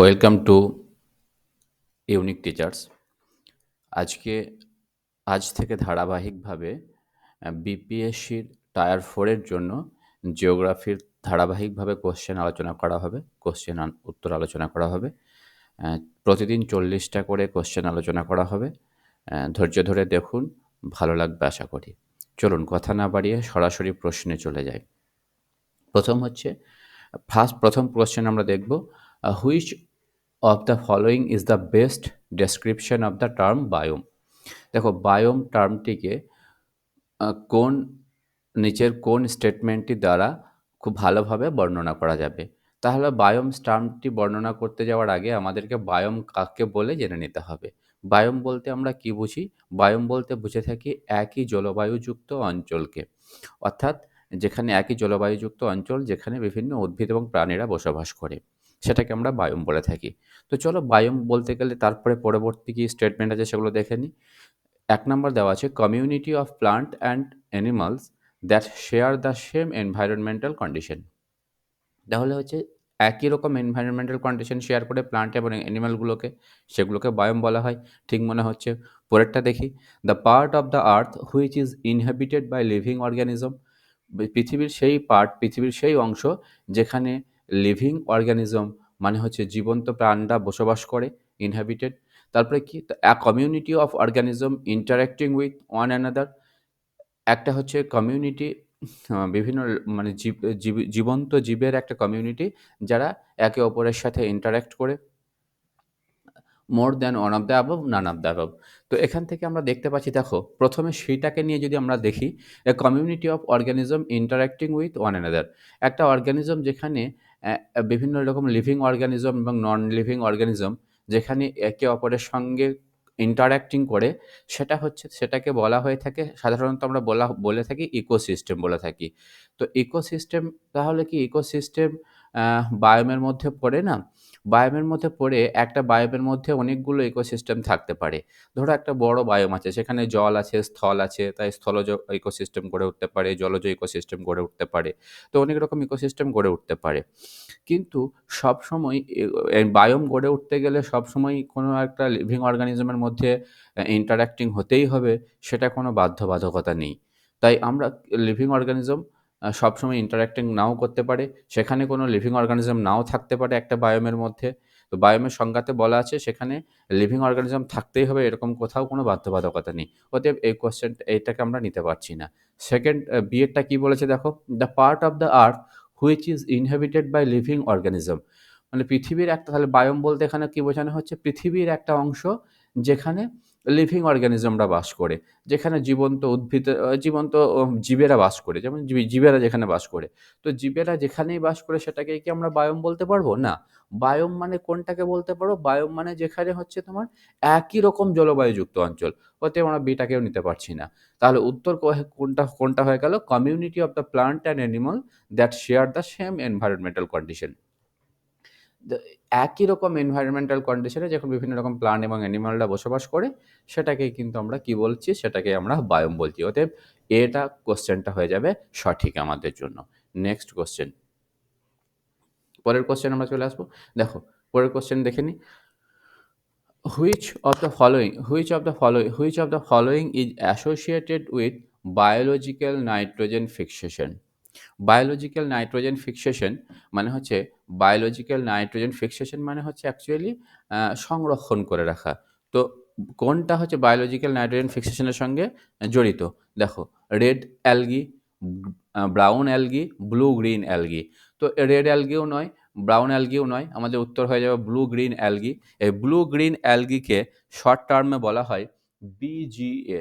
Welcome to unique teachers. আজ থেকে ধারাবাহিকভাবে বিপিএসসির টায়ার 4 এর জন্য জিওগ্রাফির ধারাবাহিকভাবে কোশ্চেন আলোচনা করা হবে, উত্তর আলোচনা করা হবে। অ্যা প্রতিদিন ৪০টা করে কোশ্চেন আলোচনা করা হবে। ধৈর্য ধরে দেখুন, ভালো লাগবে আশা করি। চলুন কথা না বাড়িয়ে সরাসরি প্রশ্নে চলে যাই। প্রথম কোশ্চেন আমরা দেখব, which of the following is the best description of the term biome. দেখো, বায়োম টার্মটিকে কোন নিচের কোন স্টেটমেন্টটি দ্বারা খুব ভালোভাবে বর্ণনা করা যাবে? তাহলে বায়োম টার্মটি বর্ণনা করতে যাওয়ার আগে আমাদেরকে বায়োম কাকে বলে জেনে নিতে হবে। বায়োম বলতে আমরা কি বুঝি? বায়োম বলতে বুঝে থাকি একই জলবায়ুযুক্ত অঞ্চলকে। অর্থাৎ যেখানে একই জলবায়ুযুক্ত অঞ্চল, যেখানে বিভিন্ন উদ্ভিদ এবং প্রাণীরা বসবাস করে, সেটাকে আমরা বায়োম বলে থাকি। তো চলো, বায়োম বলতে গেলে তারপরে পরবর্তী কি স্টেটমেন্ট আছে সেগুলো দেখে নিই। ১ নাম্বার দেওয়া আছে, community of plant and animals that share the same environmental condition. তাহলে হচ্ছে একই রকম এনভায়রনমেন্টাল কন্ডিশন শেয়ার করে প্লান্ট এবং অ্যানিমালগুলোকে, সেগুলোকে বায়োম বলা হয়। ঠিক মনে হচ্ছে। পরেরটা দেখি, the part of the earth which is inhabited by living organism. পৃথিবীর সেই অংশ যেখানে লিভিং অর্গানিজম মানে হচ্ছে জীবন্ত প্রাণরা বসবাস করে, ইনহ্যাবিটেড। তারপরে কি, a community of organism interacting with one another. একটা হচ্ছে কমিউনিটি, বিভিন্ন মানে জীবন্ত জীবের একটা কমিউনিটি, যারা একে অপরের সাথে ইন্টারেক্ট করে। More than one of the above, none of the above. তো এখান থেকে আমরা দেখতে পাচ্ছি, দেখো, প্রথমে সেইটাকে নিয়ে যদি আমরা দেখি, a community of organism interacting with one another. একটা অর্গানিজম যেখানে বিভিন্ন রকম লিভিং অর্গানিজম এবং নন লিভিং অর্গানিজম যেখানে একে অপরের সঙ্গে ইন্টারেক্টিং করে, সেটাকে বলা হয়ে থাকে, সাধারণত আমরা বলে থাকি ইকোসিস্টেম বলে থাকি। তো ইকোসিস্টেম, তাহলে কি ইকোসিস্টেম বায়োমের মধ্যে পড়ে না? বায়োমের মধ্যে পড়ে, একটা বায়োমের মধ্যে অনেকগুলো ইকোসিস্টেম থাকতে পারে। ধরো একটা বড় বায়োম আছে, সেখানে জল আছে, স্থল আছে, তাই স্থলজ ইকোসিস্টেম গড়ে উঠতে পারে, জলজ ইকোসিস্টেম গড়ে উঠতে পারে। তো অনেক রকম ইকোসিস্টেম গড়ে উঠতে পারে। কিন্তু সবসময় বায়োম গড়ে উঠতে গেলে সবসময় কোনো একটা লিভিং অর্গানিজমের মধ্যে ইন্টারেক্টিং হতেই হবে, সেটা কোনো বাধ্যবাধকতা নেই। তাই আমরা লিভিং অর্গানিজম সবসময় ইন্টারেক্টিং নাও করতে পারে। সেখানে কোনো লিভিং অর্গানিজম নাও থাকতে পারে একটা বায়োমের মধ্যে। তো বায়োমের সংজ্ঞাতে বলা আছে সেখানে লিভিং অর্গানিজম থাকতেই হবে, এরকম কোথাও কোনো বাধ্যবাধকতা নেই। অতএব এইটাকে আমরা নিতে পারছি না। সেকেন্ড, বি এরটা কি বলেছে দেখো, the part of the earth which is inhabited by living organism. মানে পৃথিবীর একটা, তাহলে বায়োম বলতে এখানে কি বোঝানো হচ্ছে? পৃথিবীর একটা অংশ যেখানে লিভিং অর্গানিজমরা বাস করে, যেখানে জীবন্ত জীবেরা বাস করে, যেমন জীবেরা যেখানে বাস করে। তো জীবেরা যেখানেই বাস করে সেটাকে কি আমরা বায়োম বলতে পারবো? না। বায়োম মানে কোনটাকে বলতে পারো? বায়োম মানে যেখানে হচ্ছে তোমার একই রকম জলবায়ুযুক্ত অঞ্চল। অতএব আমরা বিটাকেও নিতে পারছি না। তাহলে উত্তর কোনটা হয়ে গেল? Community of the plant and animal that share the same environmental condition. The একই রকম এনভায়রনমেন্টাল কন্ডিশনে যখন বিভিন্ন রকম প্লান্ট এবং অ্যানিমালরা বসবাস করে, সেটাকেই কিন্তু আমরা কি বলছি? সেটাকেই আমরা বায়োম বলছি। অতএব কোশ্চেনটা হয়ে যাবে সঠিক আমাদের জন্য। Next question. পরের কোশ্চেন আমরা চলে আসবো। দেখো, পরের কোশ্চেন দেখে নিই। Which of the following is associated with biological nitrogen fixation? Biological nitrogen fixation মানে হচ্ছে, অ্যাকচুয়ালি সংরক্ষণ করে রাখা। তো কোনটা হচ্ছে বায়োলজিক্যাল নাইট্রোজেন ফিক্সেশনের সঙ্গে জড়িত? দেখো, red algae, brown algae, blue green algae. তো রেড অ্যালগিও নয়, ব্রাউন অ্যালগিও নয়, আমাদের উত্তর হয়ে যাবে ব্লু গ্রিন অ্যালগি। এই ব্লু গ্রিন অ্যালগিকে শর্ট টার্মে বলা হয় বিজিএ।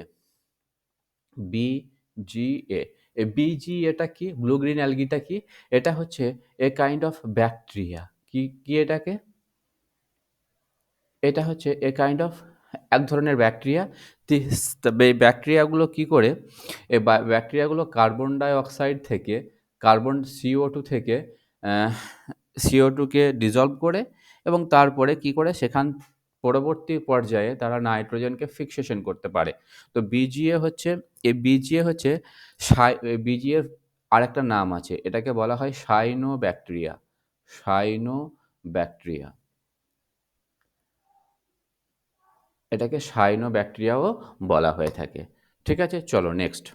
বিজিএ। এই বিজিএটা কি? ব্লু গ্রিন অ্যালগিটা কি? এটা হচ্ছে এ কাইন্ড অফ ব্যাকটেরিয়া। কি এটাকে? এটা হচ্ছে এ কাইন্ড অফ এক ধরনের ব্যাকটেরিয়া। তবে এই ব্যাকটেরিয়াগুলো কি করে? ব্যাকটেরিয়াগুলো কার্বন ডাই অক্সাইড থেকে, CO2 থেকে CO2 কে ডিজলভ করে, এবং তারপরে কি করে, পরবর্তী পর্যায়ে তারা নাইট্রোজেনকে ফিক্সেশন করতে পারে। তো বিজিএ হচ্ছে বিজিএর আরেকটা নাম আছে, এটাকে বলা হয় সায়ানোব্যাকটেরিয়া। সায়ানোব্যাকটেরিয়া। এটাকে সায়ানোব্যাকটেরিয়াও বলা হয়ে থাকে। ঠিক আছে? চলো next.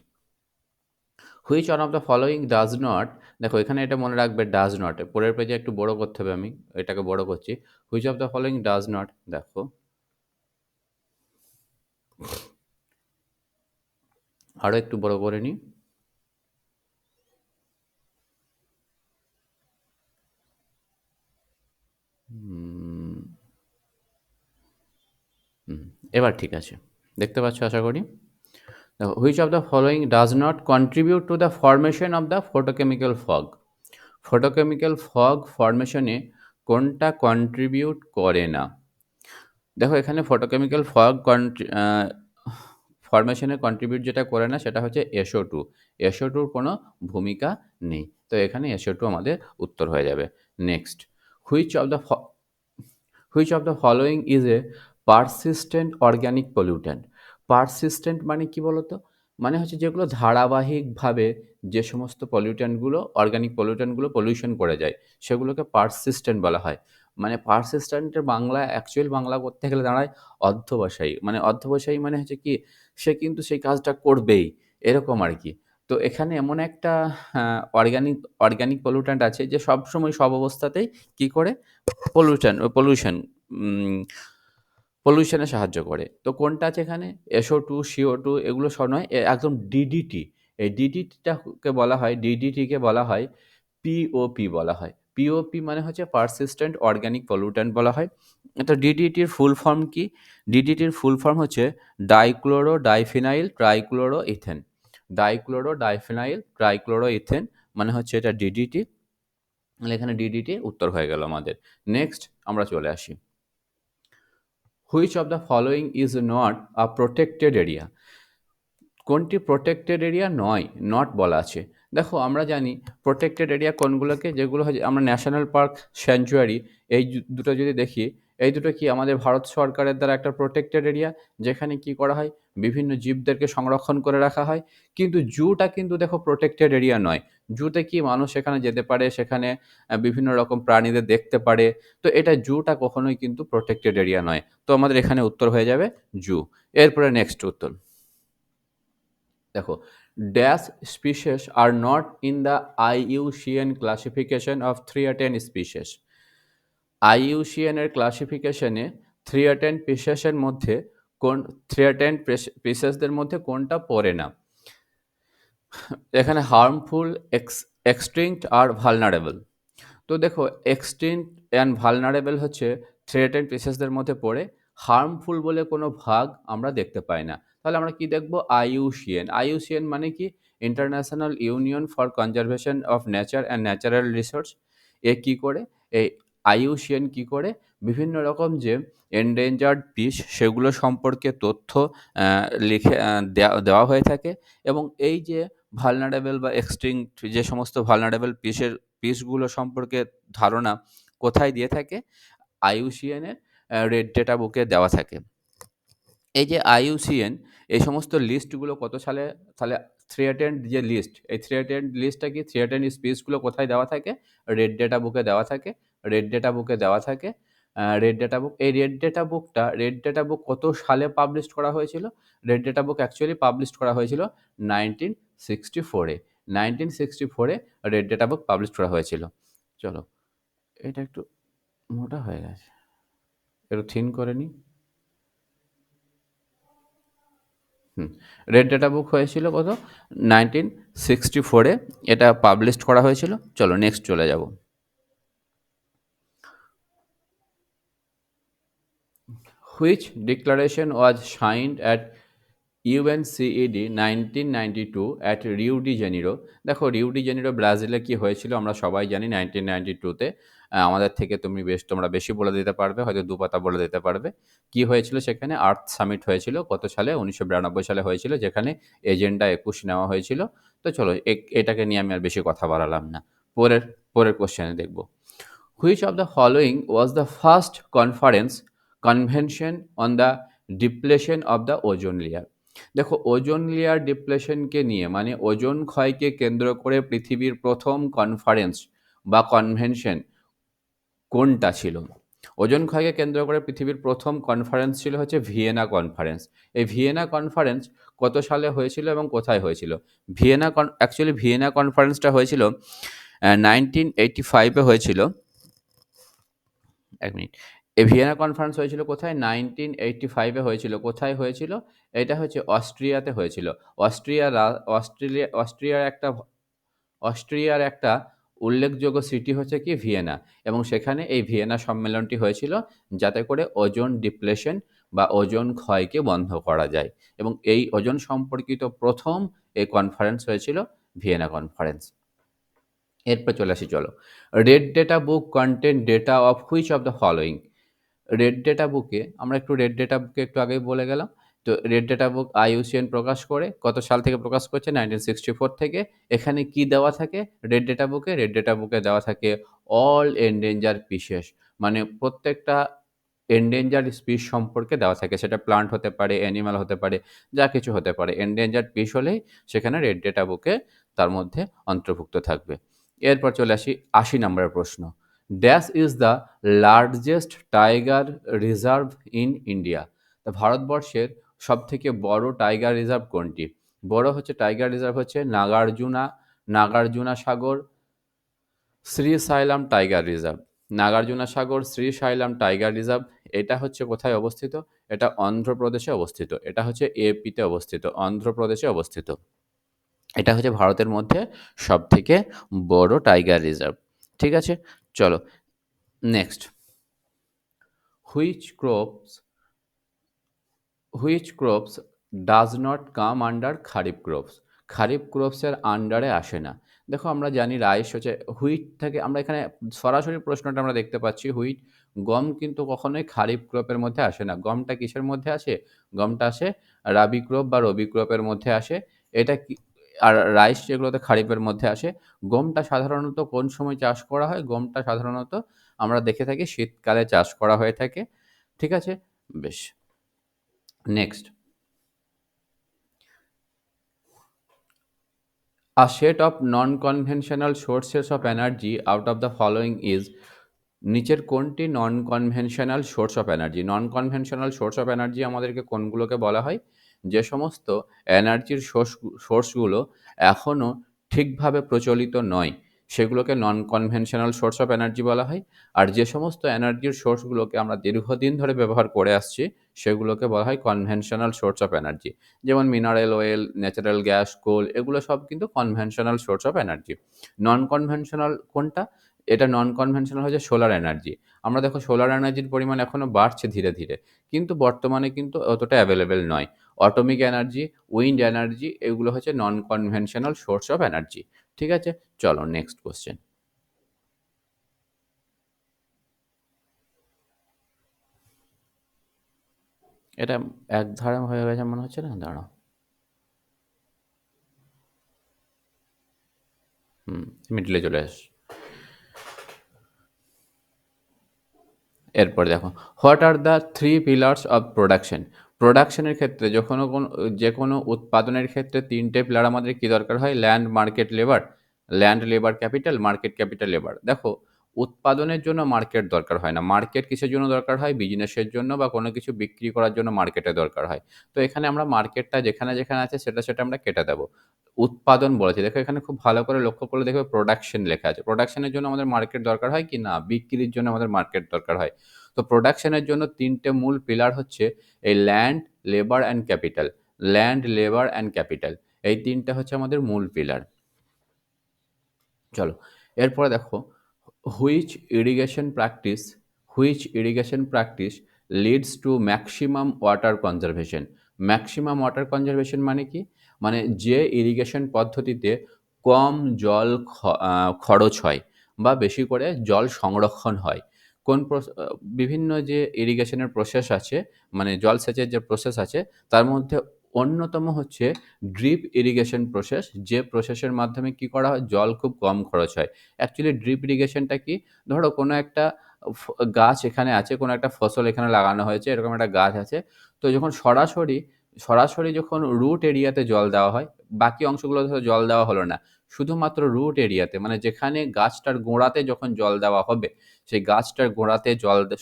Which one of the following does not, দেখো এখানে এটা মনে রাখবে ডাজ নট, পরের পেজে একটু বড় করতে হবে, আমি এটাকে বড় করছি। Which of the following does not, দেখো আরও একটু বড় করে নিই। এবার ঠিক আছে, দেখতে পাচ্ছ আশা করি। দেখো which of the following does not contribute to the formation of the photochemical fog, photochemical fog ফর্মেশনে কোনটা কন্ট্রিবিউট করে না। দেখো এখানে ফটোকেমিক্যাল ফগ ফর্মেশনে কন্ট্রিবিউট যেটা করে না সেটা হচ্ছে SO2, SO2-র কোনো ভূমিকা নেই, তো এখানে SO2 আমাদের উত্তর হয়ে যাবে। Next, which of the which of the following is a persistent organic pollutant. Persistent মানে কি বলতো, মানে হচ্ছে যেগুলো ধারাবাহিকভাবে যে সমস্ত পলিউট্যান্টগুলো, অর্গ্যানিক পলিউট্যান্টগুলো পলিউশন করে যায় সেগুলোকে পারসিস্টেন্ট বলা হয়। মানে পারসিস্টেন্টের বাংলা, অ্যাকচুয়াল বাংলা করতে গেলে দাঁড়ায় অধ্যবসায়ী। মানে অধ্যবসায়ী মানে হচ্ছে কি, সে কিন্তু সেই কাজটা করবেই, এরকম আর কি। তো এখানে এমন একটা অর্গ্যানিক অর্গ্যানিক পলিউট্যান্ট আছে যে সবসময় সব অবস্থাতেই কি করে, পলিউশন পলিউশনে সাহায্য করে। তো কোনটা আছে এখানে, SO2, CO2 এগুলো সব নয়, একদম ডিডিটি। এই ডিডিটিটাকে বলা হয়, ডিডিটিকে বলা হয় পিওপি বলা হয়। পিওপি মানে হচ্ছে পারসিস্টেন্ট অর্গ্যানিক পলিউট্যান্ট বলা হয়। তো ডিডিটির ফুল ফর্ম কি, ডিডিটির ফুল ফর্ম হচ্ছে dichloro diphenyl trichloro ethane. Dichloro diphenyl trichloro ethane মানে হচ্ছে এটা ডিডিটি। তাহলে এখানে ডিডিটি উত্তর হয়ে গেল আমাদের। নেক্সট আমরা চলে আসি, which of the following is not a protected area, কোনটি প্রোটেক্টেড এরিয়া নয়, নট বলা আছে। দেখো আমরা জানি প্রোটেক্টেড এরিয়া কোনগুলোকে, যেগুলো হয় আমরা ন্যাশনাল পার্ক, স্যাঞ্চুয়ারি, এই দুটো যদি দেখি, এই দুটো কি আমাদের ভারত সরকারের দ্বারা একটা প্রোটেক্টেড এরিয়া, যেখানে কি করা হয় বিভিন্ন জীবদেরকে সংরক্ষণ করে রাখা হয়। কিন্তু জুটা কিন্তু দেখো প্রোটেক্টেড এরিয়া নয়। জুতে কি মানুষ সেখানে যেতে পারে, সেখানে বিভিন্ন রকম প্রাণীদের দেখতে পারে। তো এটা জুটা কখনোই কিন্তু প্রোটেক্টেড এরিয়া নয়। তো আমাদের এখানে উত্তর হয়ে যাবে জু। এরপরে নেক্সট উত্তর দেখো, dash species are not in the IUCN classification of threaten species. IUCN এর ক্লাসিফিকেশনে থ্রিয়াটেন স্পিসিসের মধ্যে কোন, থ্রিয়াটেন স্পিসিসদের মধ্যে কোনটা পড়ে না। এখানে হার্মফুল, এক্সটিংক্ট আর ভালনারেবল। তো দেখো এক্সটিংক্ট অ্যান্ড ভালনারেবল হচ্ছে থ্রেটেড স্পিসিসদের মধ্যে পড়ে। হার্মফুল বলে কোনো ভাগ আমরা দেখতে পাই না। তাহলে আমরা কি দেখব, IUCN। IUCN মানে কি, international union for conservation of nature and natural resource. এ কি করে, এই IUCN কি করে, বিভিন্ন রকম যে এন্ডেঞ্জার্ড ফিশ সেগুলো সম্পর্কে তথ্য লিখে দেওয়া হয়ে থাকে। এবং এই যে ভালনারেবল বা এক্সটিংক্ট যে সমস্ত ভালনারেবল পিসগুলো সম্পর্কে ধারণা কোথায় দিয়ে থাকে, IUCN-এর রেড ডেটা বুকে দেওয়া থাকে। এই যে IUCN এই সমস্ত লিস্টগুলো কত সালে, তাহলে থ্রেটেন্ড যে লিস্ট, এই থ্রেটেন্ড লিস্টটা কি, থ্রেটেন্ড স্পিসগুলো কোথায় দেওয়া থাকে, রেড ডেটা বুকে দেওয়া থাকে। রেড ডেটা বুকে দেওয়া থাকে, রেড ডেটা বুক। এই রেড ডেটা বুক কত সালে পাবলিশ করা হয়েছিল, red data book actually publish করা হয়েছিল 1964-এ। 1964-এ রেড ডেটা বুক পাবলিশ করা হয়েছিল। চলো এটা একটু মোটা হয়ে গেছে, একটু থিন করে নিই। রেড ডেটা বুক হয়েছিল কত, 1964-এ এটা পাবলিশ করা হয়েছিল। চলো নেক্সট চলে যাব, which declaration was signed at UNCED 1992 at Rio de Janeiro. দেখো রিউ ডি জেনিরো ব্রাজিলে কি হয়েছিল আমরা সবাই জানি 1992-তে। আমাদের থেকে তোমরা বেশি বলে দিতে পারবে, হয়তো দু পাতা বলে দিতে পারবে। কি হয়েছিল সেখানে, আর্থ সামিট হয়েছিল কত সালে, 1992 সালে হয়েছিল, যেখানে এজেন্ডা 21 নেওয়া হয়েছিল। তো চলো এটাকে নিয়ে আমি আর বেশি কথা বাড়ালাম না। পরের পরের কোশ্চেনে দেখব, which of the following was the first convention on the depletion of the ozone layer. দেখো ওজোন লেয়ার ডিপ্লেশনকে নিয়ে, মানে ওজোন ক্ষয়কে কেন্দ্র করে পৃথিবীর প্রথম কনফারেন্স বা কনভেনশন কোনটা ছিল। ওজোন ক্ষয়কে কেন্দ্র করে পৃথিবীর প্রথম কনফারেন্স ছিল হচ্ছে ভিয়েনা কনফারেন্স। এই ভিয়েনা কনফারেন্স কত সালে হয়েছিল এবং কোথায় হয়েছিল? অ্যাকচুয়ালি ভিয়েনা কনফারেন্সটা হয়েছিল 1985 এ হয়েছিল। ১ মিনিট। এই ভিয়েনা কনফারেন্স হয়েছিল কোথায়? 1985 এ হয়েছিল। কোথায় হয়েছিল? এটা হচ্ছে অস্ট্রিয়াতে হয়েছিল। অস্ট্রিয়া রা অস্ট্রেলিয়া অস্ট্রিয়ার একটা অস্ট্রিয়ার একটা উল্লেখযোগ্য সিটি হচ্ছে কি ভিয়েনা, এবং সেখানে এই ভিয়েনা সম্মেলনটি হয়েছিল যাতে করে ওজোন ডিপ্লেশন বা ওজোন ক্ষয়কে বন্ধ করা যায়, এবং এই ওজোন সম্পর্কিত প্রথম এই কনফারেন্স হয়েছিল ভিয়েনা কনফারেন্স। এরপর চলে আসি চলো। Red data book content data of which of the following. Red data বুকে আমরা একটু রেড ডেটা বুকে একটু আগেই বলে গেলাম। তো রেড ডেটা বুক IUCN প্রকাশ করে কত সাল থেকে প্রকাশ করছে? 1964 থেকে। এখানে কি দেওয়া থাকে রেড ডেটা বুকে? রেড ডেটা বুকে দেওয়া থাকে অল এন্ডেঞ্জার স্পিসিস, মানে প্রত্যেকটা এন্ডেঞ্জার স্পিস সম্পর্কে দেওয়া থাকে। সেটা প্লান্ট হতে পারে, অ্যানিমাল হতে পারে, যা কিছু হতে পারে। এন্ডেঞ্জার্ড স্পিস হলেই সেখানে রেড ডেটা বুকে তার মধ্যে অন্তর্ভুক্ত থাকবে। এরপর চলে আসি ৮০ নম্বরের প্রশ্ন। Dash is the largest tiger reserve in India. তা ভারতবর্ষের সবথেকে বড় টাইগার রিজার্ভ কোনটি? বড় হচ্ছে টাইগার রিজার্ভ হচ্ছে নাগার্জুনা সাগর শ্রীশাইলাম টাইগার রিজার্ভ। নাগার্জুনা সাগর শ্রীশাইলাম টাইগার রিজার্ভ, এটা হচ্ছে কোথায় অবস্থিত? এটা অন্ধ্রপ্রদেশে অবস্থিত। এটা হচ্ছে এপিতে অবস্থিত, অন্ধ্রপ্রদেশে অবস্থিত। এটা হচ্ছে ভারতের মধ্যে সবথেকে বড় টাইগার রিজার্ভ। ঠিক আছে? চলো next. Which crops which crops does not come under kharif crops. Kharif ক্রপসের আন্ডারে আসে না। দেখো আমরা জানি রাইস হচ্ছে হুইট থেকে, আমরা এখানে সরাসরি প্রশ্নটা আমরা দেখতে পাচ্ছি হুইট। গম কিন্তু কখনোই খারিফ ক্রপের মধ্যে আসে না। গমটা কিসের মধ্যে আসে? গমটা আসে রাবি ক্রপ বা রবি ক্রপের মধ্যে আসে। এটা কি, আর রাইস যেগুলোতে খারিফের মধ্যে আসে। গমটা সাধারণত কোন সময় চাষ করা হয়? গমটা সাধারণত আমরা দেখে থাকি শীতকালে চাষ করা হয়ে থাকে। ঠিক আছে? বেশ। Next. A set of non-conventional sources of energy out of the following is, নিচের কোনটি নন conventional source of energy? Non conventional source of energy আমাদেরকে কোনগুলোকে বলা হয়? যে সমস্ত এনার্জির সোর্সগুলো এখনও ঠিকভাবে প্রচলিত নয় সেগুলোকে নন কনভেনশনাল সোর্স অফ এনার্জি বলা হয়। আর যে সমস্ত এনার্জির সোর্সগুলোকে আমরা দীর্ঘদিন ধরে ব্যবহার করে আসছি সেগুলোকে বলা হয় কনভেনশনাল সোর্স অফ এনার্জি। যেমন মিনারেল অয়েল, ন্যাচারাল গ্যাস, কোল, এগুলো সব কিন্তু conventional source of energy. Non conventional কোনটা? এটা নন কনভেনশনাল হচ্ছে সোলার এনার্জি। আমরা দেখো সোলার এনার্জির পরিমাণ এখনও বাড়ছে ধীরে ধীরে, কিন্তু বর্তমানে কিন্তু অতটা অ্যাভেলেবেল নয়। অটোমিক এনার্জি, উইন্ড এনার্জি, এগুলো হচ্ছে নন কনভেনশনাল সোর্স অফ এনার্জি। ঠিক আছে? চলো নেক্সট কোশ্চেন। এটা এক ধারা হয়ে গেছে মনে হচ্ছে না? দাঁড়াও। মিডলে চলে আস। এরপর দেখো, what are the three pillars of production. প্রোডাকশনের ক্ষেত্রে যখন যে কোনো উৎপাদনের ক্ষেত্রে তিনটে পিলার আমাদের কি দরকার হয়? Land, market, labour. Land, labour, capital, market, capital, labour. দেখো উৎপাদনের জন্য মার্কেট দরকার হয় না। মার্কেট কিসের জন্য দরকার হয়? বিজনেসের জন্য বা কোনো কিছু বিক্রি করার জন্য মার্কেটের দরকার হয়। তো এখানে আমরা মার্কেটটা যেখানে যেখানে আছে সেটা আমরা কেটে দেবো। উৎপাদন বলেছে, দেখো এখানে খুব ভালো করে লক্ষ্য করলে দেখবে প্রোডাকশন লেখা আছে। প্রোডাকশনের জন্য আমাদের মার্কেট দরকার হয় কি না? বিক্রির জন্য আমাদের মার্কেট দরকার হয়। তো প্রোডাকশনের জন্য তিনটে মূল পিলার হচ্ছে এই land, labour and capital. Land, labour and capital, এই তিনটা হচ্ছে আমাদের মূল পিলার। চলো এরপরে দেখো, which irrigation practice which irrigation practice leads to maximum water conservation. Maximum water conservation মানে কি? মানে যে ইরিগেশন পদ্ধতিতে কম জল খরচ হয় বা বেশি করে জল সংরক্ষণ হয়। বিভিন্ন যে ইরিগেশনের প্রসেস আছে, মানে জলসেচের যে প্রসেস আছে, তার মধ্যে অন্যতম হচ্ছে ড্রিপ ইরিগেশন প্রসেস। যে প্রসেসের মাধ্যমে কি করা হয়? জল খুব কম খরচ হয়। অ্যাকচুয়ালি ড্রিপ ইরিগেশনটা কি? ধরো কোনো একটা গাছ এখানে আছে, কোনো একটা ফসল এখানে লাগানো হয়েছে, এরকম একটা গাছ আছে। তো যখন সরাসরি যখন রুট এরিয়াতে জল দেওয়া হয়, বাকি অংশগুলোতে জল দেওয়া হলো না, শুধুমাত্র রুট এরিয়াতে, মানে যেখানে গাছটার গোড়াতে যখন জল দেওয়া হবে, সেই গাছটার গোড়াতে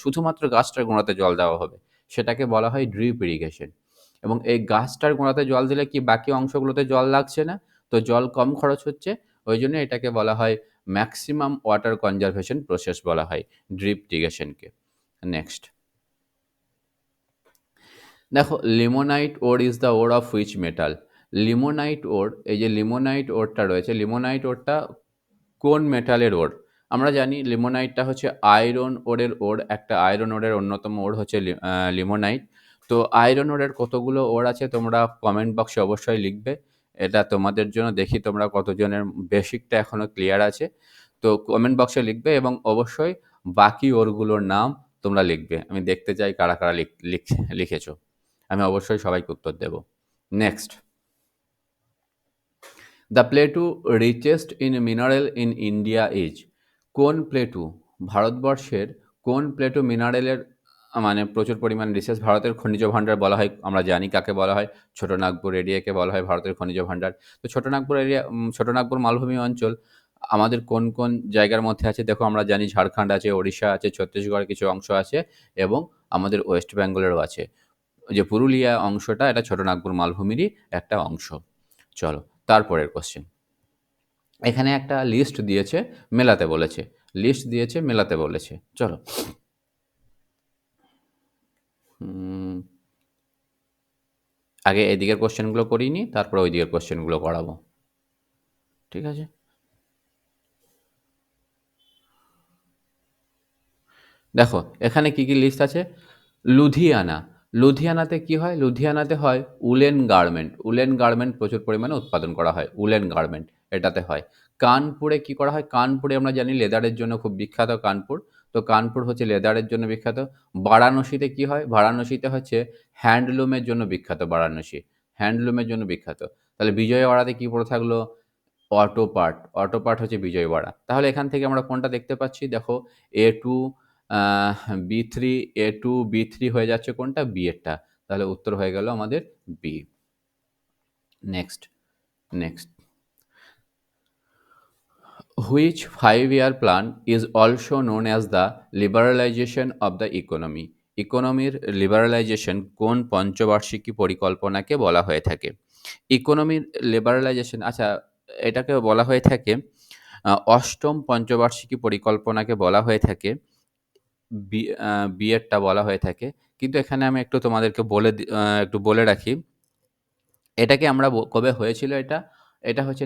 শুধুমাত্র গাছটার গোড়াতে জল দেওয়া হবে, সেটাকে বলা হয় ড্রিপ ইরিগেশন। এবং এই গাছটার গোড়াতে জল দিলে কি বাকি অংশগুলোতে জল লাগছে না, তো জল কম খরচ হচ্ছে, ওই জন্য এটাকে বলা হয় ম্যাক্সিমাম ওয়াটার কনজারভেশন প্রসেস বলা হয় ড্রিপ ইরিগেশনকে। নেক্সট দেখো, limonite ore is the ore of which metal? Limonite ore, এই যে লিমোনাইট ওরটা রয়েছে, লিমোনাইট ওরটা কোন মেটালের ওর? আমরা জানি লিমোনাইটটা হচ্ছে আয়রন ওরের ওর, একটা আয়রন ওরের অন্যতম ওর হচ্ছে লিমোনাইট। তো আয়রন ওরের কতগুলো ওর আছে তোমরা কমেন্ট বক্সে অবশ্যই লিখবে, এটা তোমাদের জন্য। দেখি তোমরা কতজনের বেসিকটা এখনও ক্লিয়ার আছে, তো কমেন্ট বক্সে লিখবে এবং অবশ্যই বাকি ওরগুলোর নাম তোমরা লিখবে। আমি দেখতে চাই কারা কারা লিখেছো, আমি অবশ্যই সবাইকে উত্তর দেব। Next, the plateau richest in mineral in India is? কোন প্লেটু, ভারতবর্ষের কোন প্লেটু মিনারেলের মানে প্রচুর পরিমাণ রিসেস? ভারতের খনিজ ভাণ্ডার বলা হয়, আমরা জানি কাকে বলা হয়, ছোটনাগপুর এরিয়াকে বলা হয় ভারতের খনিজ ভাণ্ডার। তো ছোটনাগপুর এরিয়া, ছোটনাগপুর মালভূমি অঞ্চল আমাদের কোন কোন জায়গার মধ্যে আছে? দেখো, আমরা জানি ঝাড়খণ্ড আছে, ওড়িশা আছে, ছত্তিশগড়ের কিছু অংশ আছে এবং আমাদের ওয়েস্ট বেঙ্গলেরও আছে। যে পুরুলিয়া অংশটা, এটা ছোটনাগপুর মালভূমিরই একটা অংশ। চলো তারপরের কোশ্চেন। এখানে একটা লিস্ট দিয়েছে, মেলাতে বলেছে, লিস্ট দিয়েছে মেলাতে বলেছে। চলো, আগে এদিকের কোশ্চেনগুলো করিয়ে নিই, তারপরে ওই দিকের কোশ্চেনগুলো করাবো, ঠিক আছে? দেখো এখানে কি কি লিস্ট আছে। লুধিয়ানা, লুধিয়ানাতে কি হয়? লুধিয়ানাতে হয় উলেন গার্মেন্ট, উলেন গার্মেন্ট প্রচুর পরিমাণে উৎপাদন করা হয়, উলেন গার্মেন্ট এটাতে হয়। কানপুরে কি করা হয়? কানপুরে আমরা জানি লেদারের জন্য খুব বিখ্যাত কানপুর, তো কানপুর হচ্ছে লেদারের জন্য বিখ্যাত। বারাণসীতে কি হয়? বারাণসীতে হচ্ছে হ্যান্ডলুমের জন্য বিখ্যাত, বারাণসী হ্যান্ডলুমের জন্য বিখ্যাত। তাহলে বিজয়ওয়াড়াতে কি পড়ে থাকলো? অটো পার্ট, অটো পার্ট হচ্ছে বিজয়ওয়াড়া। তাহলে এখান থেকে আমরা কোনটা দেখতে পাচ্ছি? দেখো, A2 B3, A2 B3 হয়ে যাচ্ছে কোনটা? বি এরটা। তাহলে উত্তর হয়ে গেল আমাদের B. Next, next, which 5-year plan is also known as the liberalisation of the economy? ইকোনমির লিবারালাইজেশন কোন পঞ্চবার্ষিকী পরিকল্পনাকে বলা হয়ে থাকে? ইকোনমির লিবারালাইজেশন, আচ্ছা, এটাকে বলা হয়ে থাকে অষ্টম পঞ্চবার্ষিকী পরিকল্পনাকে বলা হয়ে থাকে, বি বিএডটা বলা হয়ে থাকে। কিন্তু এখানে আমি একটু তোমাদেরকে একটু বলে রাখি, এটাকে আমরা কবে হয়েছিল এটা? এটা হচ্ছে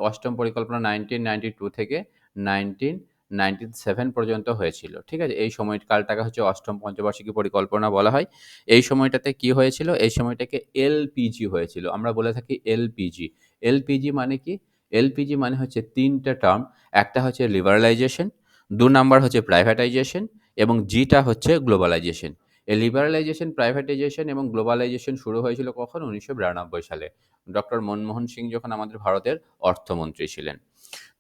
অষ্টম পরিকল্পনা 1992 থেকে 1997 পর্যন্ত হয়েছিল, ঠিক আছে? এই সময়কালটাকে হচ্ছে অষ্টম পঞ্চবার্ষিকী পরিকল্পনা বলা হয়। এই সময়টাতে কি হয়েছিল? এই সময়টাকে এলপিজি হয়েছিল, আমরা বলে থাকি এলপিজি। এলপিজি মানে কি? এলপিজি মানে হচ্ছে 3টে টার্ম, একটা হচ্ছে লিবারালাইজেশন, 2 নাম্বার হচ্ছে প্রাইভেটাইজেশন এবং জিটা হচ্ছে গ্লোবালাইজেশন। এই লিবারালাইজেশন, প্রাইভেটাইজেশন এবং গ্লোবালাইজেশন শুরু হয়েছিল কখন? 1992 সালে, ডক্টর মনমোহন সিং যখন আমাদের ভারতের অর্থমন্ত্রী ছিলেন।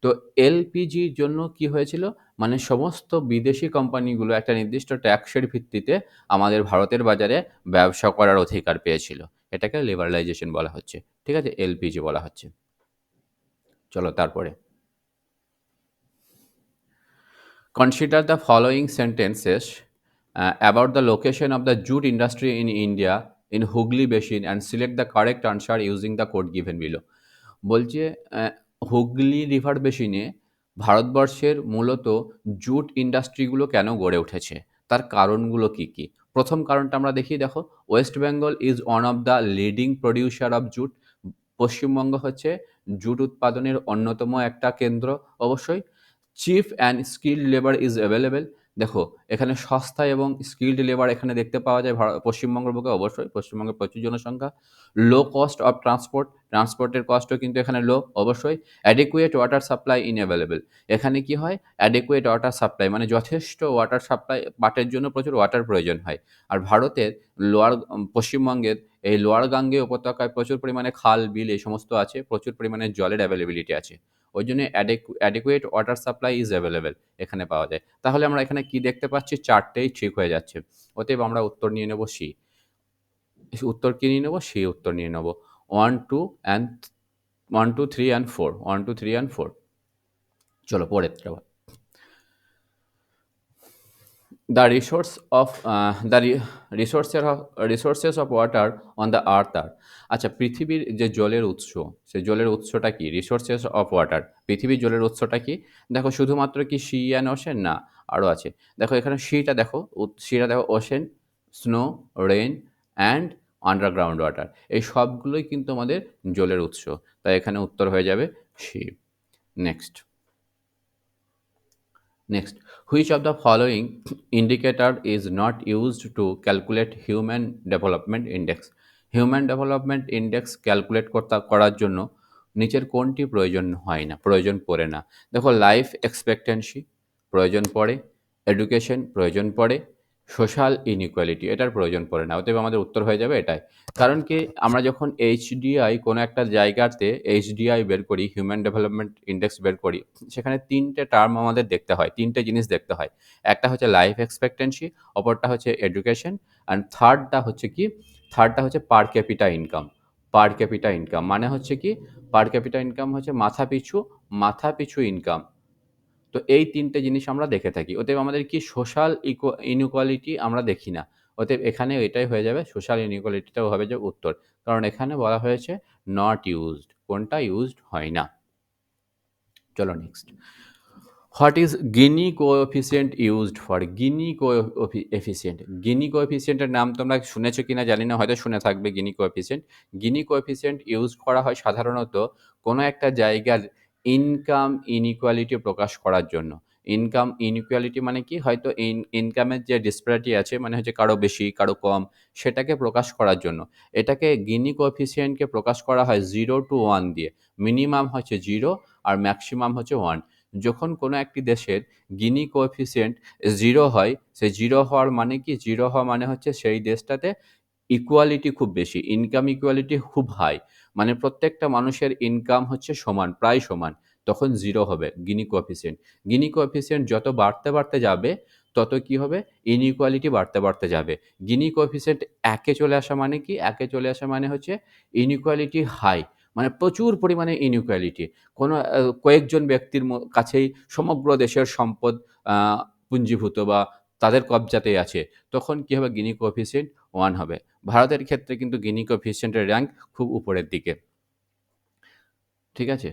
তো এলপিজির জন্য কি হয়েছিল? মানে সমস্ত বিদেশি কোম্পানিগুলো একটা নির্দিষ্ট ট্যাক্সের ভিত্তিতে আমাদের ভারতের বাজারে ব্যবসা করার অধিকার পেয়েছিল, এটাকে লিবারালাইজেশন বলা হচ্ছে, ঠিক আছে? এলপিজি বলা হচ্ছে। চলো তারপরে, consider the following sentences about the location of the jute industry in India in Hooghly Basin and select the correct answer using the code given below. বলছে হুগলি রিভার বেসিনে ভারতবর্ষের মূলত জুট ইন্ডাস্ট্রিগুলো কেন গড়ে উঠেছে, তার কারণগুলো কি কি? প্রথম কারণটা আমরা দেখি, দেখো, West Bengal is one of the leading producer of jute. Paschimbanga হচ্ছে জুট উৎপাদনের অন্যতম একটা কেন্দ্র, অবশ্যই। Chip and skilled labour is available. দেখো, এখানে সস্তা এবং স্কিল্ড লেবার এখানে দেখতে পাওয়া যায় পশ্চিমবঙ্গের বুকে, অবশ্যই পশ্চিমবঙ্গের প্রচুর জনসংখ্যা। লো কস্ট অফ ট্রান্সপোর্ট, ট্রান্সপোর্টের কস্টও কিন্তু এখানে লো, অবশ্যই। Adequate water supply in available, এখানে কি হয়? অ্যাডিকুয়েট ওয়াটার সাপ্লাই মানে যথেষ্ট ওয়াটার সাপ্লাই, পাটের জন্য প্রচুর ওয়াটার প্রয়োজন হয়। আর ভারতের পশ্চিমবঙ্গের এই লোয়ার গাঙ্গে উপত্যকায় প্রচুর পরিমাণে খাল বিল এই সমস্ত আছে, প্রচুর পরিমাণে জলের অ্যাভেলেবিলিটি আছে, ওই জন্য adequate water supply is available এখানে পাওয়া যায়। তাহলে আমরা এখানে কি দেখতে পাচ্ছি? চারটেই ঠিক হয়ে যাচ্ছে, অতএব আমরা উত্তর নিয়ে নেব উত্তর কি নিয়ে নেব? উত্তর নিয়ে নেব 1, 2 and one two three and four, one two three and four. চলো পরেরটা। The resource of resources of water on the earth are, আচ্ছা পৃথিবীর যে জলের উৎস, সেই জলের উৎসটা কি? রিসোর্সেস অফ ওয়াটার, পৃথিবীর জলের উৎসটা কি? দেখো শুধুমাত্র কি সি অ্যান্ড ওশেন? না, আরও আছে। দেখো এখানে সিটা দেখো, সিটা দেখো ocean, snow, rain and underground water, এই সবগুলোই কিন্তু আমাদের জলের উৎস। তাই এখানে উত্তর হয়ে যাবে C. Next, Next, which of the following indicator is not used to calculate human development index? Human development index calculate করার জন্য নিচের কোনটি প্রয়োজন পড়ে না? দেখো লাইফ এক্সপেক্টেন্সি প্রয়োজন পড়ে, এডুকেশন প্রয়োজন পড়ে, সোশ্যাল ইনইকুয়ালিটি এটার প্রয়োজন পড়ে না। অতএব আমাদের উত্তর হয়ে যাবে এটাই। কারণ কি, আমরা যখন এইচডিআই কোনো একটা জায়গাতে এইচডিআই বের করি, হিউম্যান ডেভেলপমেন্ট ইন্ডেক্স বের করি, সেখানে তিনটে টার্ম আমাদের দেখতে হয়, তিনটে জিনিস দেখতে হয়। একটা হচ্ছে লাইফ এক্সপেক্টেন্সি, অপরটা হচ্ছে এডুকেশন, অ্যান্ড থার্ডটা হচ্ছে কি, থার্ডটা হচ্ছে পার ক্যাপিটা ইনকাম। পার ক্যাপিটা ইনকাম মানে হচ্ছে কি, পার ক্যাপিটা ইনকাম হচ্ছে মাথা পিছু ইনকাম। তো এই তিনটে জিনিস আমরা দেখে থাকি। অতএব আমাদের কি সোশ্যাল ইনইকুয়ালিটি আমরা দেখি না। অতএব এখানে এটাই হয়ে যাবে, সোশ্যাল ইনইকুয়ালিটিটাও হবে যে উত্তর। কারণ এখানে বলা হয়েছে নট ইউজড, কোনটা ইউজড হয় না। চলো next, what is Gini coefficient used for? Gini coefficient, Gini কোএফিসিয়েন্টের নাম তোমরা শুনেছো কিনা জানি না, হয়তো শুনে থাকবে Gini coefficient. Gini coefficient use করা হয় সাধারণত কোনো একটা জায়গার ইনকাম ইনইকুয়ালিটি প্রকাশ করার জন্য। ইনকাম ইনইকুয়ালিটি মানে কি, হয়তো ইনকামের যে ডিসপ্যারিটি আছে, মানে হচ্ছে কারো বেশি কারো কম, সেটাকে প্রকাশ করার জন্য এটাকে গিনি কোএফিসিয়েন্টকে প্রকাশ করা হয় 0 to 1 দিয়ে। মিনিমাম হচ্ছে 0 আর ম্যাক্সিমাম হচ্ছে 1। যখন কোনো একটি দেশের গিনি কোএফিসিয়েন্ট 0 হয়, সেই 0 হওয়ার মানে কি, 0 হওয়া মানে হচ্ছে সেই দেশটাতে ইকুয়ালিটি খুব বেশি, ইনকাম ইকুয়ালিটি খুব হাই, মানে প্রত্যেকটা মানুষের ইনকাম হচ্ছে সমান, প্রায় সমান, তখন 0 হবে গিনি কোএফিসিয়েন্ট। গিনি কোএফিসিয়েন্ট যত বাড়তে যাবে, তত কি হবে, ইনইকুয়ালিটি বাড়তে যাবে। গিনি কোএফিসিয়েন্ট 1-এ চলে আসা মানে কি, 1-এ চলে আসা মানে হচ্ছে ইনইকুয়ালিটি হাই, মানে প্রচুর পরিমাণে ইনইকুয়ালিটি। কোনো কয়েকজন ব্যক্তির কাছেই সমগ্র দেশের সম্পদ আ পুঞ্জীভূত বা তাদের কবজাতেই আছে। তখন কি হবে, গিনি কোএফিসিয়েন্ট 1 হবে। ভারতের ক্ষেত্রে কিন্তু গিনি কোএফিসিয়েন্টের র‍্যাংক খুব উপরের দিকে। ঠিক আছে?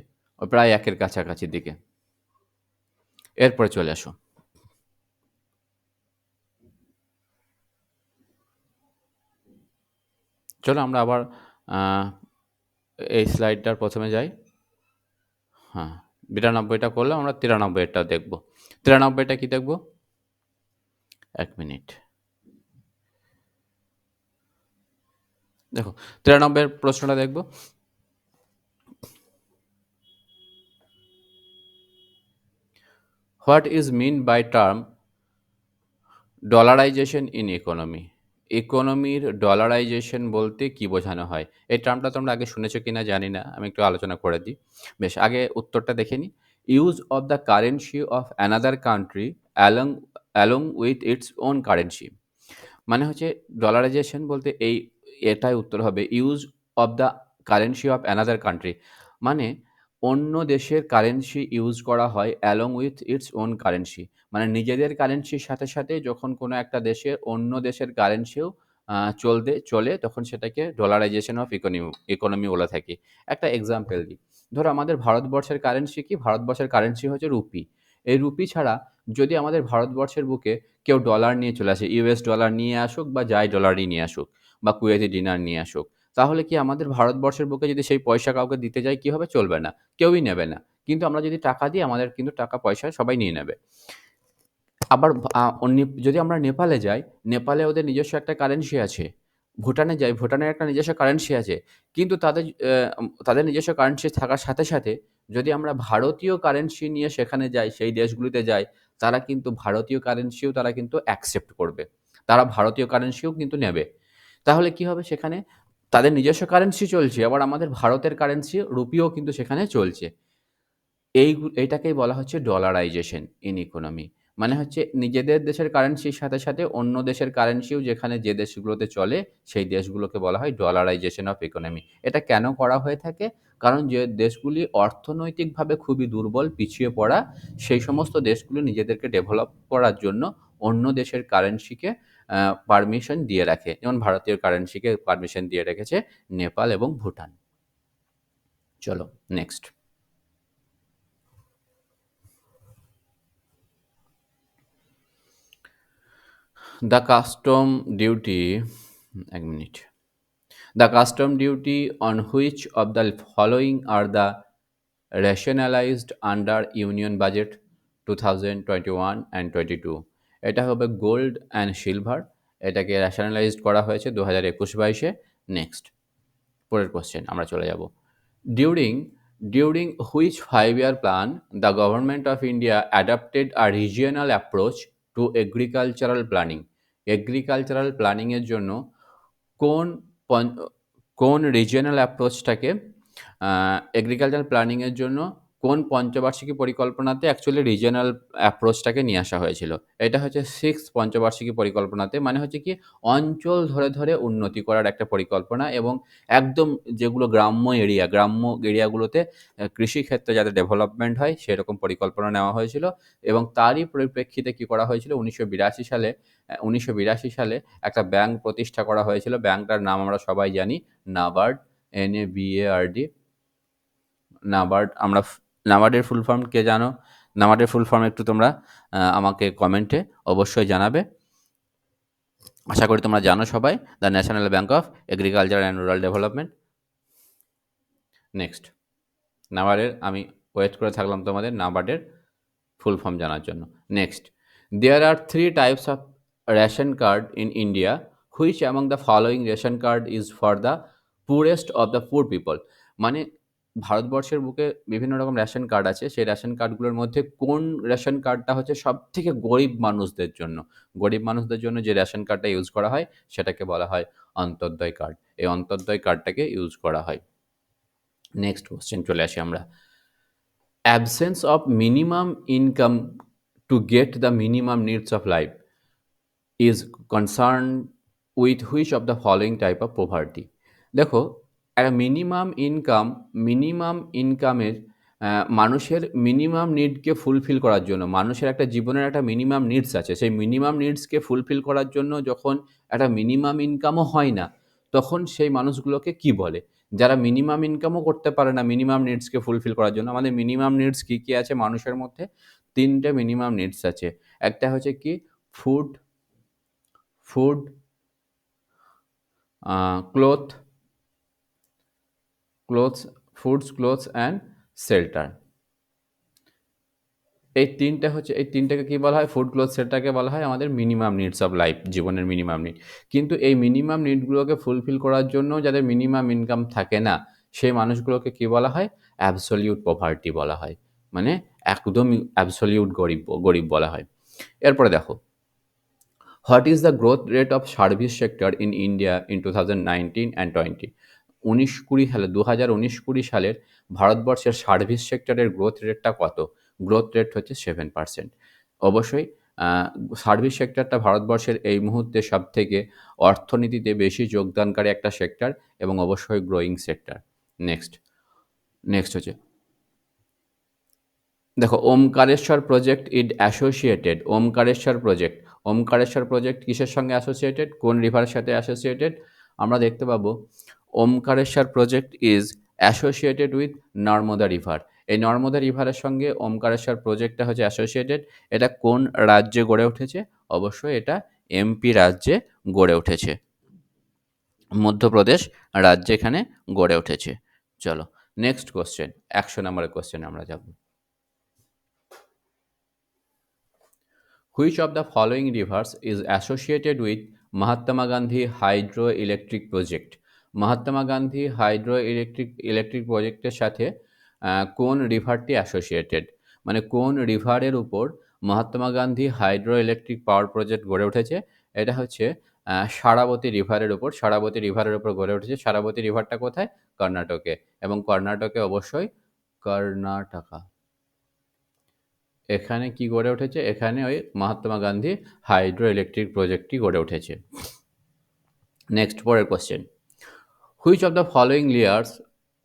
প্রায় 1-এর কাছাকাছি দিকে। এরপরে চলে আসো। চলো আমরা আবার আ এই স্লাইডটার ১ম এ যাই। হ্যাঁ, ৯২টা করলাম, আমরা ৯৩ টা দেখব। ৯৩টা কি দেখব? ১ মিনিট। দেখো ৯৩ এর প্রশ্নটা দেখব। What is mean by term dollarisation in economy? ইকোনমির ডলারাইজেশন বলতে কি বোঝানো হয়? এই টার্মটা তোমরা আগে শুনেছ কিনা জানি না, আমি একটু আলোচনা করে দিই। বেশ, আগে উত্তরটা দেখে নিই। Use of the currency of another country along along with its own currency. মানে হচ্ছে ডলারাইজেশন বলতে এটাই উত্তর হবে, use of the currency of another country, মানে অন্য দেশের কারেন্সি ইউজ করা হয় along with its own currency, মানে নিজেদের কারেন্সির সাথে সাথে যখন কোনো একটা দেশের অন্য দেশের কারেন্সিও চলে, তখন সেটাকে ডলারাইজেশন অফ ইকোনমি বলে থাকি। একটা এক্সাম্পল দিই। ধরো আমাদের ভারতবর্ষের কারেন্সি কি? ভারতবর্ষের কারেন্সি হচ্ছে রুপি। এই রুপি ছাড়া যদি আমাদের ভারতবর্ষের বুকে কেউ ডলার নিয়ে চলে আসে, ইউএস ডলার নিয়ে আসুক বা যাই ডলারই নিয়ে আসুক বা কুয়েতি দিনার নিয়ে আসুক, তাহলে কি আমাদের ভারতবর্ষের বুকে যদি সেই পয়সা কাউকে দিতে যাই, কি হবে? চলবে না, কেউই নেবে না। কিন্তু আমরা যদি টাকা দিই, আমাদের কিন্তু টাকা পয়সা সবাই নিয়ে নেবে। আবার যদি আমরা নেপালে যাই, নেপালে ওদের নিজস্ব একটা কারেন্সি আছে। ভুটানে যাই, ভুটানের একটা নিজস্ব কারেন্সি আছে। কিন্তু তাদের নিজস্ব কারেন্সি থাকার সাথে সাথে যদি আমরা ভারতীয় কারেন্সি নিয়ে সেখানে যাই, সেই দেশগুলিতে যাই, তারা কিন্তু ভারতীয় কারেন্সিও তারা কিন্তু অ্যাকসেপ্ট করবে। তারা ভারতীয় কারেন্সিও কিন্তু নেবে। তাহলে কি হবে, সেখানে তাদের নিজস্ব কারেন্সি চলছে, আবার আমাদের ভারতের কারেন্সি রুপিও কিন্তু সেখানে চলছে। এইটাকেই বলা হচ্ছে ডলারাইজেশন ইন ইকোনমি। মানে হচ্ছে নিজেদের দেশের কারেন্সির সাথে সাথে অন্য দেশের কারেন্সিও যেখানে যে দেশগুলোতে চলে সেই দেশগুলোকে বলা হয় ডলারাইজেশন অফ ইকোনমি। এটা কেন করা হয়ে থাকে? কারণ যে দেশগুলি অর্থনৈতিকভাবে খুবই দুর্বল, পিছিয়ে পড়া, সেই সমস্ত দেশগুলো নিজেদেরকে ডেভেলপ করার জন্য অন্য দেশের কারেন্সিকে পারমিশন দিয়ে রাখে। যেমন ভারতীয় কারেন্সিকে পারমিশন দিয়ে রেখেছে নেপাল এবং ভুটান। চলো নেক্সট। দ্য কাস্টম ডিউটি, এক minute. The custom duty on which of the following are the rationalized under Union Budget 2021 and 22? এটা হবে গোল্ড অ্যান্ড সিলভার, এটাকে রেশনালাইজড করা হয়েছে 2021-22-এ। নেক্সট, পরের কোশ্চেন আমরা চলে যাব। During during which 5-year plan the government of India adapted a regional approach to agricultural planning? Agricultural প্ল্যানিংয়ের জন্য কোন পন- কোন রিজিয়নাল অ্যাপ্রোচটাকে এগ্রিকালচার প্ল্যানিংয়ের জন্য কোন পঞ্চবার্ষিকী পরিকল্পনাতে অ্যাকচুয়ালি রিজিয়নাল অ্যাপ্রোচটাকে নিয়ে আসা হয়েছিল? এটা হচ্ছে সিক্স পঞ্চবার্ষিকী পরিকল্পনাতে। মানে হচ্ছে কি, অঞ্চল ধরে ধরে উন্নতি করার একটা পরিকল্পনা, এবং একদম যেগুলো গ্রাম্য এরিয়াগুলোতে কৃষিক্ষেত্রে যাতে ডেভেলপমেন্ট হয় সেরকম পরিকল্পনা নেওয়া হয়েছিল। এবং তারই পরিপ্রেক্ষিতে কী করা হয়েছিল, 1982 সালে একটা ব্যাংক প্রতিষ্ঠা করা হয়েছিল। ব্যাংকটার নাম আমরা সবাই জানি, নাবার্ড, NABARD, নাবার্ড। নাবার্ডের ফুল ফর্ম কে জানো? নাবার্ডের ফুল ফর্ম একটু তোমরা আমাকে কমেন্টে অবশ্যই জানাবে। আশা করি তোমরা জানো সবাই, the national bank of agriculture and rural development. Next, নাবার্ডের আমি ওয়েট করে থাকলাম তোমাদের নাবার্ডের ফুল ফর্ম জানার জন্য। Next, there are 3 types of ration card in India, which among the following ration card is for the poorest of the poor people? মানে ভারতবর্ষের বুকে বিভিন্ন রকম রেশন কার্ড আছে, সেই রেশন কার্ডগুলোর মধ্যে কোন রেশন কার্ডটা হচ্ছে সব থেকে গরিব মানুষদের জন্য? গরিব মানুষদের জন্য যে রেশন কার্ডটা ইউজ করা হয় সেটাকে বলা হয় অন্তর্দয় কার্ড। এই অন্তর্দয় কার্ডটাকে ইউজ করা হয়। নেক্সট কোশ্চেন চলে আসি আমরা। Absence of minimum income to get the minimum needs of life is concern with which of the following type of poverty? দেখো, একটা মিনিমাম ইনকামের মানুষের মিনিমাম নিডকে ফুলফিল করার জন্য, মানুষের একটা জীবনের একটা মিনিমাম নিডস আছে, সেই মিনিমাম নিডসকে ফুলফিল করার জন্য যখন একটা মিনিমাম ইনকামও হয় না, তখন সেই মানুষগুলোকে কি বলে? যারা মিনিমাম ইনকামও করতে পারে না মিনিমাম নিডসকে ফুলফিল করার জন্য। আমাদের মিনিমাম নিডস কী কী আছে মানুষের মধ্যে? তিনটে মিনিমাম নিডস আছে। একটা হচ্ছে কি, food, food cloth clothes foods, clothes and shelter. এই তিনটাকে কী বলা হয়? ফুড, ক্লোথ, শেল্টারকে বলা হয় আমাদের মিনিমাম নিডস অফ লাইফ, জীবনের মিনিমাম নিড। কিন্তু এই মিনিমাম নিডগুলোকে ফুলফিল করার জন্য যাদের মিনিমাম ইনকাম থাকে না, সেই মানুষগুলোকে কী বলা হয়? অ্যাবসলিউট পভার্টি বলা হয়। মানে একদমই অ্যাবসলিউট গরিব বলা হয়। এরপরে দেখো, what is the growth rate of service sector in India in 2019 and 20? 2019-20 সালের ভারতবর্ষের সার্ভিস সেক্টরের গ্রোথ রেটটা কত? গ্রোথ রেট হচ্ছে 7%। অবশ্যই সার্ভিস সেক্টরটা ভারতবর্ষের এই মুহূর্তে সবথেকে অর্থনীতিতে বেশি যোগদানকারী একটা সেক্টর, এবং অবশ্যই গ্রোয়িং সেক্টর। নেক্সট নেক্সট হচ্ছে, দেখো, Omkareshwar project is associated, Omkareshwar project কিসের সঙ্গে অ্যাসোসিয়েটেড? কোন রিভারের সাথে অ্যাসোসিয়েটেড? আমরা দেখতে পাবো Omkareshwar project is associated with Narmada river. এই নর্মদা রিভারের সঙ্গে ওমকারেশ্বর প্রজেক্টটা হচ্ছে অ্যাসোসিয়েটেড। এটা কোন রাজ্যে গড়ে উঠেছে? অবশ্যই এটা MP রাজ্যে গড়ে উঠেছে, মধ্যপ্রদেশ রাজ্যে এখানে গড়ে উঠেছে। চলো নেক্সট কোশ্চেন, 100 নম্বরের কোশ্চেন আমরা যাব। Which of the following rivers is associated with Mahatma Gandhi Hydroelectric Project? Mahatma Gandhi electric প্রজেক্টের সাথে কোন রিভারটি অ্যাসোসিয়েটেড? মানে কোন রিভারের উপর Mahatma Gandhi hydro electric power project গড়ে উঠেছে? এটা হচ্ছে সারাবতী রিভারের উপর গড়ে উঠেছে। সারাবতী রিভারটা কোথায়? কর্ণাটকে, এবং কর্ণাটকে অবশ্যই কর্ণাটকা। এখানে কি গড়ে উঠেছে? এখানে ওই মহাত্মা গান্ধী হাইড্রো ইলেকট্রিক প্রজেক্টটি গড়ে উঠেছে। নেক্সট পরের question, which of the following layers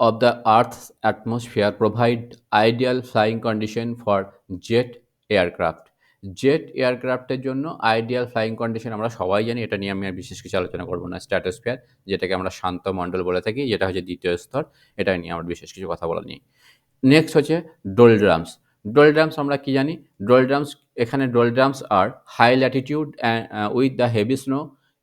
of the earth's atmosphere provide ideal flying condition for jet aircraft? Jet এয়ারক্রাফটের জন্য আইডিয়াল ফ্লাইং কন্ডিশন আমরা সবাই জানি, এটা নিয়ে আমি আর বিশেষ কিছু আলোচনা করবো না। স্ট্র্যাটোস্ফিয়ার, যেটাকে আমরা শান্ত মণ্ডল বলে থাকি, যেটা হচ্ছে দ্বিতীয় স্তর, এটা নিয়ে আমার বিশেষ কিছু কথা বলা নেই। নেক্সট হচ্ছে ডোলড্রামস। ডোলড্রামস আমরা কি জানি? ডোলড্রামস, এখানে doldrums are high latitude with the heavy snow,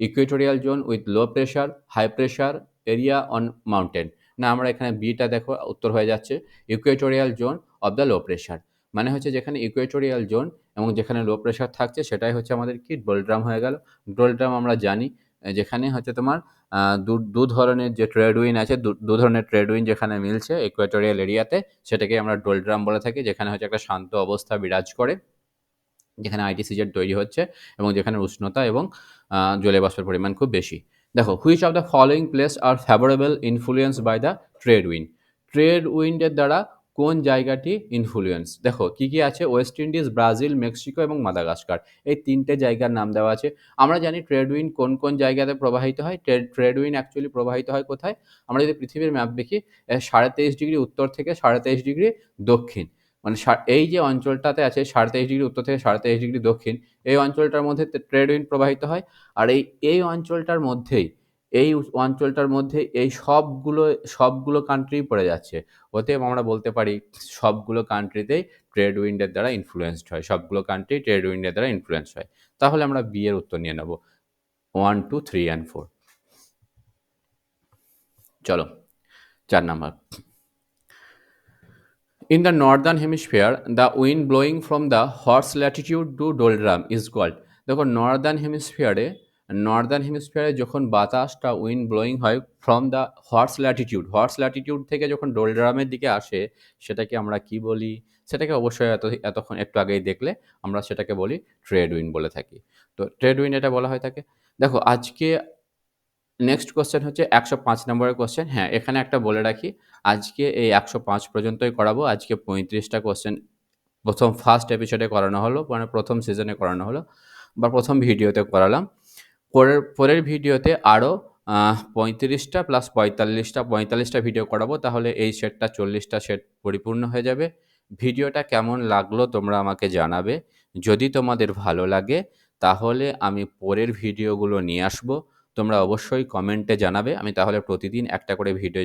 equatorial zone with low pressure, high pressure area on mountain. না, আমরা এখানে বিটা দেখো উত্তর হয়ে যাচ্ছে equatorial zone of the low pressure. মানে হচ্ছে যেখানে ইকুয়েটোরিয়াল জোন এবং যেখানে লো প্রেশার থাকছে সেটাই হচ্ছে আমাদের কি ডোলড্রাম হয়ে গেল। ডোলড্রাম আমরা জানি যেখানে হচ্ছে তোমার দু ধরনের যে ট্রেড উইন আছে, দু ধরনের ট্রেড উইন যেখানে মিলছে ইকুয়েটোরিয়াল এরিয়াতে, সেটাকে আমরা ডোলড্রাম বলে থাকি। যেখানে হচ্ছে একটা শান্ত অবস্থা বিরাজ করে, যেখানে আইটিসিজেড তৈরি হচ্ছে এবং যেখানে উষ্ণতা এবং জলীয় বাষ্পের পরিমাণ খুব বেশি। দেখো, which of the following place are favourable influence by the trade wind? Trade উইন্ডের দ্বারা কোন জায়গাটি ইনফ্লুয়েন্স? দেখো কি কি আছে, ওয়েস্ট ইন্ডিজ, ব্রাজিল, মেক্সিকো এবং মাদাগাস্কার, এই তিনটে জায়গার নাম দেওয়া আছে। আমরা জানি ট্রেড উইন্ড কোন কোন জায়গাতে প্রবাহিত হয়। ট্রেড উইন্ড অ্যাকচুয়ালি প্রবাহিত হয় কোথায়? আমরা যদি পৃথিবীর ম্যাপ দেখি, 23.5 ডিগ্রি উত্তর থেকে 23.5 ডিগ্রি দক্ষিণ, মানে এই যে অঞ্চলটাতে আছে 23.5 ডিগ্রি উত্তর থেকে 23.5 ডিগ্রি দক্ষিণ, এই অঞ্চলটার মধ্যে ট্রেড উইন্ড প্রবাহিত হয়। আর এই অঞ্চলটার মধ্যেই, এই অঞ্চলটার মধ্যে এই সবগুলো কান্ট্রি পড়ে যাচ্ছে। অতএব আমরা বলতে পারি সবগুলো কান্ট্রিতেই ট্রেড উইন্ডের দ্বারা ইনফ্লুয়েসড হয়, সবগুলো কান্ট্রি ট্রেড উইন্ডের দ্বারা ইনফ্লুয়েন্স হয়। তাহলে আমরা বি এর উত্তর নিয়ে নেব 1, 2, 3 and 4। চলো 4 number. In the northern hemisphere, the wind blowing from the horse latitude to doldrum is called। দেখো নর্দার্ন হেমিস্ফিয়ারে যখন বাতাসটা উইন্ড ব্লোয়িং হয় ফ্রম দ্য হর্স ল্যাটিটিউড থেকে যখন ডোলড্রামের দিকে আসে, সেটাকে আমরা কি বলি? সেটাকে অবশ্যই এতক্ষণ একটু আগেই দেখলে, আমরা সেটাকে বলি ট্রেড উইন্ড বলে থাকি। তো ট্রেড উইন্ড এটা বলা হয়ে থাকে। দেখো আজকে নেক্সট কোশ্চেন হচ্ছে 105 নম্বরের কোশ্চেন। হ্যাঁ, এখানে একটা বলে রাখি, আজকে এই 105 পর্যন্তই করাবো। আজকে 35টা কোশ্চেন ফার্স্ট এপিসোডে করানো হলো, মানে প্রথম সিজনে করানো হলো বা প্রথম ভিডিওতে করালাম। পরের ভিডিওতে আরও 35টা প্লাস 45টা ভিডিও করাবো। তাহলে এই সেটটা 40টা সেট পরিপূর্ণ হয়ে যাবে। ভিডিওটা কেমন লাগলো তোমরা আমাকে জানাবে। যদি তোমাদের ভালো লাগে তাহলে আমি পরের ভিডিওগুলো নিয়ে আসবো। তোমরা অবশ্যই কমেন্টে জানাবে। আমি তাহলে প্রতিদিন একটা করে ভিডিও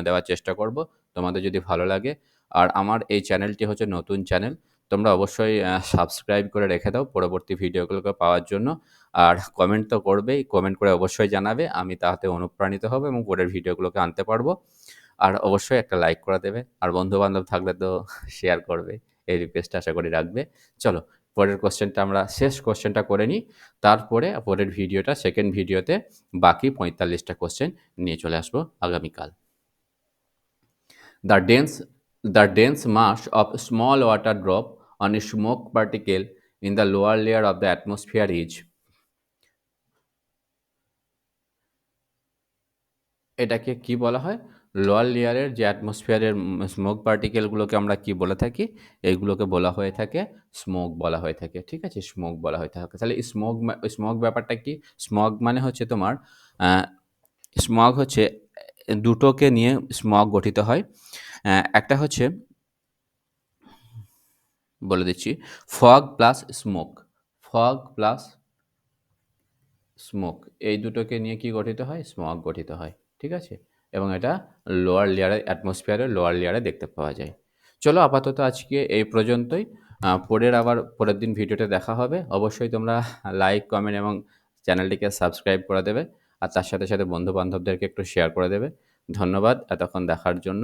দেওয়ার চেষ্টা করব, তোমাদের যদি ভালো লাগে। আর আমার এই চ্যানেলটি হচ্ছে নতুন চ্যানেল, তোমরা অবশ্যই সাবস্ক্রাইব করে রেখে দাও পরবর্তী ভিডিওগুলোকে পাওয়ার জন্য। আর কমেন্ট তো করবেই, কমেন্ট করে অবশ্যই জানাবে, আমি তাতে অনুপ্রাণিত হব এবং পরের ভিডিওগুলোকে আনতে পারবো। আর অবশ্যই একটা লাইক করে দেবে, আর বন্ধুবান্ধব থাকলে তো শেয়ার করবে, এই রিকোয়েস্টটা আশা করি রাখবে। চলো পরের কোশ্চেনটা, আমরা শেষ কোশ্চেনটা করে নিই, তারপরে পরের ভিডিওটা সেকেন্ড ভিডিওতে বাকি 45টা কোশ্চেন নিয়ে চলে আসবো আগামীকাল। The dense, the dense mass of small water drop on a smoke particle in the lower layer of the atmosphere is, এটাকে কি বলা হয়? লোয়ার লেয়ারের যে অ্যাটমসফিয়ারের স্মোক পার্টিকেলগুলোকে আমরা কি বলে থাকি? এইগুলোকে বলা হয়ে থাকে স্মোক বলা হয়ে থাকে। ঠিক আছে? স্মোক বলা হয়ে থাকে। তাহলে স্মোক ব্যাপারটা কি? স্মগ মানে হচ্ছে তোমার স্মগ হচ্ছে দুটোকে নিয়ে স্মগ গঠিত হয়। একটা হচ্ছে, বলে দিচ্ছি, fog plus smoke. Fog plus smoke, এই দুটোকে নিয়ে কি গঠিত হয়? স্মগ গঠিত হয়। ঠিক আছে? এবং এটা লোয়ার লেয়ারে, অ্যাটমসফিয়ারের লোয়ার লেয়ারে দেখতে পাওয়া যায়। চলো আপাতত আজকে এই পর্যন্তই। পরের দিন ভিডিওতে দেখা হবে। অবশ্যই তোমরা লাইক, কমেন্ট এবং চ্যানেলটিকে সাবস্ক্রাইব করে দেবে। আর তার সাথে সাথে বন্ধু বান্ধবদেরকে একটু শেয়ার করে দেবে। ধন্যবাদ এতক্ষণ দেখার জন্য।